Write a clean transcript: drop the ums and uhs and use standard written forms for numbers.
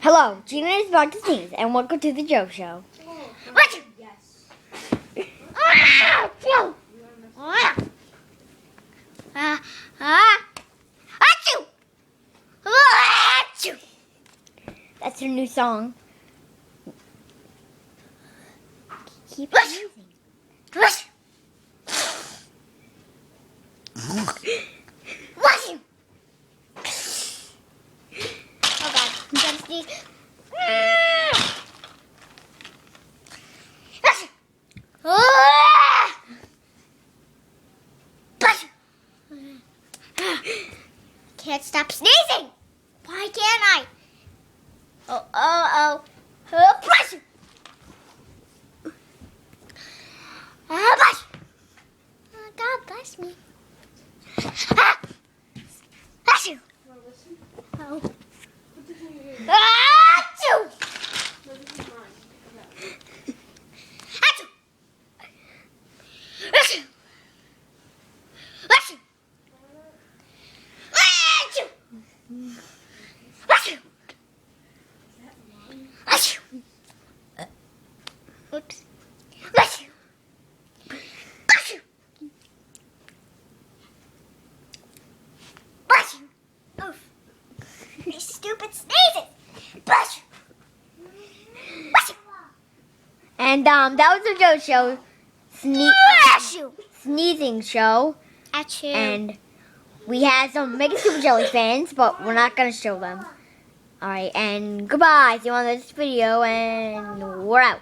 Hello, Gina is about to sneeze, and welcome to the Joe Show. Achoo! Yes. Achoo! Achoo! Achoo! That's her new song. Keep sneezing. Achoo! Oh God, I'm gonna sneeze. Can't stop sneezing. Why can't I? Oh. Bless you. Bless you. Oh, God bless me. Bless you. Oh. Achoo! No, this is mine. Achoo! Achoo! Achoo! Achoo! Achoo! Achoo! Oops. Achoo! Achoo! Achoo! Oof. You stupid sneezes! Achoo! Achoo! And that was the Joe Show. Sneezing show. Achoo. And we had some Mega Super Jelly fans, but we're not going to show them. Alright, and goodbye. See you on this video, and we're out.